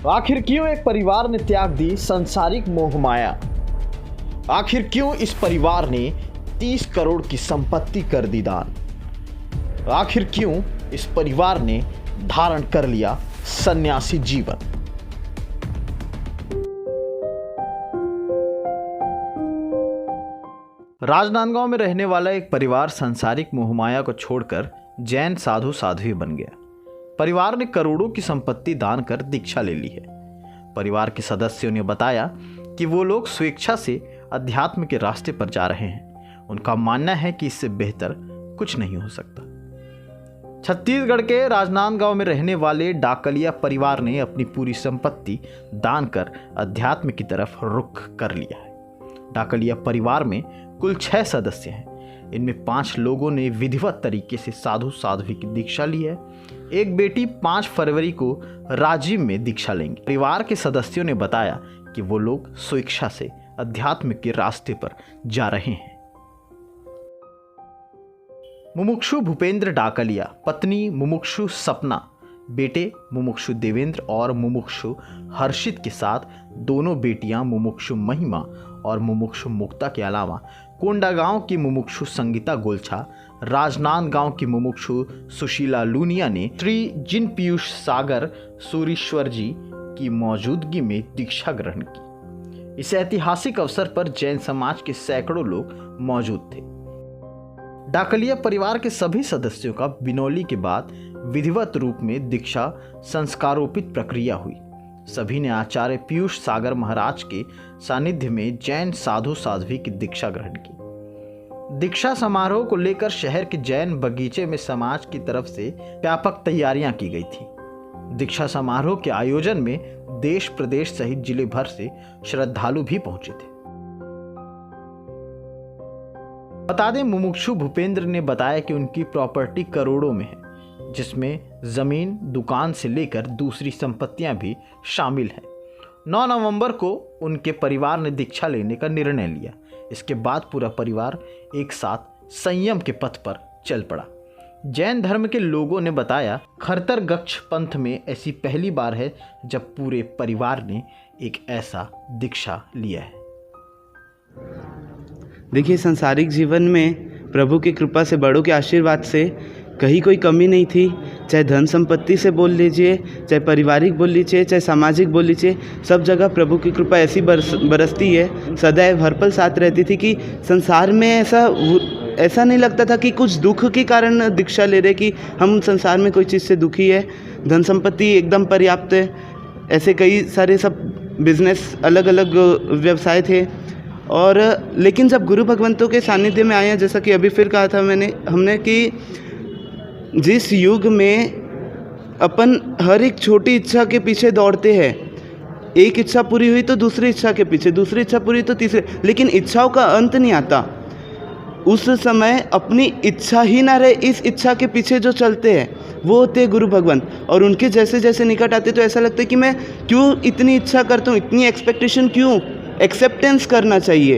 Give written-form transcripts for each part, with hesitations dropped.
आखिर क्यों एक परिवार ने त्याग दी संसारिक मोहमाया? आखिर क्यों इस परिवार ने 30 करोड़ की संपत्ति कर दी दान? आखिर क्यों इस परिवार ने धारण कर लिया सन्यासी जीवन? राजनांदगांव में रहने वाला एक परिवार संसारिक मोहमाया को छोड़कर जैन साधु साध्वी बन गया। परिवार ने करोड़ों की संपत्ति दान कर दीक्षा ले ली है। परिवार के सदस्यों ने बताया कि वो लोग स्वेच्छा से अध्यात्म के रास्ते पर जा रहे हैं। उनका मानना है कि इससे बेहतर कुछ नहीं हो सकता। छत्तीसगढ़ के राजनांदगांव में रहने वाले डाकलिया परिवार ने अपनी पूरी संपत्ति दान कर अध्यात्म की तरफ रुख कर लिया है। डाकलिया परिवार में कुल 6 सदस्य हैं। इनमें 5 लोगों ने विधिवत तरीके से साधु साध्वी की दीक्षा ली है। एक बेटी 5 फरवरी को राजिम में दीक्षा लेंगी। परिवार के सदस्यों ने बताया कि वो लोग स्वेच्छा से अध्यात्म के रास्ते पर जा रहे हैं। मुमुक्षु भूपेंद्र डाकलिया, पत्नी मुमुक्षु सपना, बेटे मुमुक्षु देवेंद्र और मुमुक्षु हर्षित के साथ दोनों बेटियां मुमुक्षु महिमा और मुमुक्षु मुक्ता के अलावा कोंडागांव की मुमुक्षु संगीता गोलछा, राजनांदगांव की मुमुक्षु सुशीला लूनिया ने श्री जिन पीयूष सागर सूरीश्वर जी की मौजूदगी में दीक्षा ग्रहण की। इस ऐतिहासिक अवसर पर जैन समाज के सैकड़ों लोग मौजूद थे। डाकलिया परिवार के सभी सदस्यों का बिनौली के बाद विधिवत रूप में दीक्षा संस्कारोपित प्रक्रिया हुई। सभी ने आचार्य पीयूष सागर महाराज के सानिध्य में जैन साधु साध्वी की दीक्षा ग्रहण की। दीक्षा समारोह को लेकर शहर के जैन बगीचे में समाज की तरफ से व्यापक तैयारियां की गई थी। दीक्षा समारोह के आयोजन में देश प्रदेश सहित जिले भर से श्रद्धालु भी पहुंचे थे। बता दें, मुमुक्षु भूपेंद्र ने बताया कि उनकी प्रॉपर्टी करोड़ों में है, जिसमें जमीन, दुकान से लेकर दूसरी संपत्तियां भी शामिल हैं। 9 नवंबर को उनके परिवार ने दीक्षा लेने का निर्णय लिया। इसके बाद पूरा परिवार एक साथ संयम के पथ पर चल पड़ा। जैन धर्म के लोगों ने बताया, खरतर गच्छ पंथ में ऐसी पहली बार है जब पूरे परिवार ने एक ऐसा दीक्षा लिया है। देखिए, सांसारिक जीवन में प्रभु की कृपा से, बड़ों के आशीर्वाद से कहीं कोई कमी नहीं थी। चाहे धन संपत्ति से बोल लीजिए, चाहे पारिवारिक बोल लीजिए, चाहे सामाजिक बोल लीजिए, सब जगह प्रभु की कृपा ऐसी बरसती है, सदैव हर पल साथ रहती थी कि संसार में ऐसा नहीं लगता था कि कुछ दुख के कारण दीक्षा ले रहे, कि हम संसार में कोई चीज़ से दुखी है। धन संपत्ति एकदम पर्याप्त है। ऐसे कई सारे सब बिजनेस, अलग अलग व्यवसाय थे। और लेकिन जब गुरु भगवंतों के सानिध्य में आए हैं, जैसा कि अभी फिर कहा था हमने कि जिस युग में अपन हर एक छोटी इच्छा के पीछे दौड़ते हैं, एक इच्छा पूरी हुई तो दूसरी इच्छा के पीछे, दूसरी इच्छा पूरी तो तीसरी, लेकिन इच्छाओं का अंत नहीं आता। उस समय अपनी इच्छा ही ना रहे, इस इच्छा के पीछे जो चलते हैं वो होते हैं गुरु भगवंत। और उनके जैसे जैसे निकट आते तो ऐसा लगता है कि मैं क्यों इतनी इच्छा करता हूँ, इतनी एक्सपेक्टेशन क्यों। एक्सेप्टेंस करना चाहिए।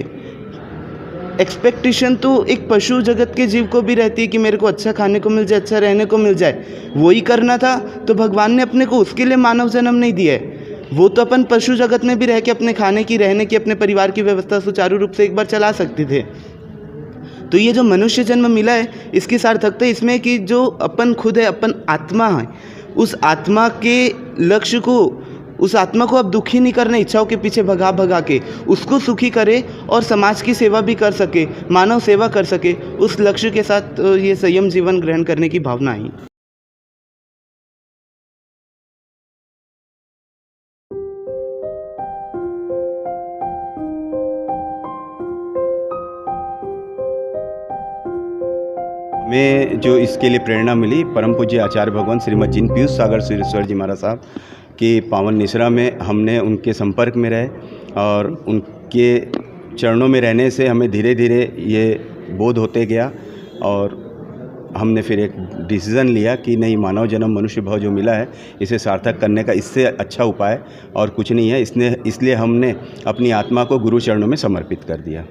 एक्सपेक्टेशन तो एक पशु जगत के जीव को भी रहती है कि मेरे को अच्छा खाने को मिल जाए, अच्छा रहने को मिल जाए। वही करना था तो भगवान ने अपने को उसके लिए मानव जन्म नहीं दिया है। वो तो अपन पशु जगत में भी रह के अपने खाने की, रहने की, अपने परिवार की व्यवस्था सुचारू रूप से एक बार चला सकते थे। तो ये जो मनुष्य जन्म मिला है, इसकी सार्थकता इसमें कि जो अपन खुद है, अपन आत्मा है, उस आत्मा के लक्ष्य को, उस आत्मा को अब दुखी नहीं करना, इच्छाओं के पीछे भगा के उसको सुखी करे और समाज की सेवा भी कर सके, मानव सेवा कर सके। उस लक्ष्य के साथ ये संयम जीवन ग्रहण करने की भावना आई। मैं जो इसके लिए प्रेरणा मिली, परम पूज्य आचार्य भगवान श्रीमद जिन पीयूष सागर सूरीश्वर जी महाराज साहब के पावन निसरा में हमने उनके संपर्क में रहे, और उनके चरणों में रहने से हमें धीरे धीरे ये बोध होते गया। और हमने फिर एक डिसीज़न लिया कि नहीं, मानव जन्म, मनुष्य भाव जो मिला है, इसे सार्थक करने का इससे अच्छा उपाय और कुछ नहीं है। इसलिए हमने अपनी आत्मा को गुरु चरणों में समर्पित कर दिया।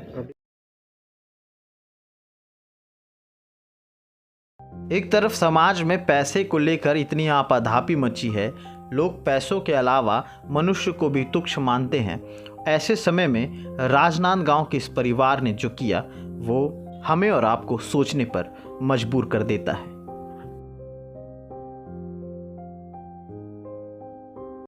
एक तरफ समाज में पैसे को लेकर इतनी आपाधापी मची है, लोग पैसों के अलावा मनुष्य को भी तुच्छ मानते हैं। ऐसे समय में राजनांदगांव के इस परिवार ने जो किया वो हमें और आपको सोचने पर मजबूर कर देता है।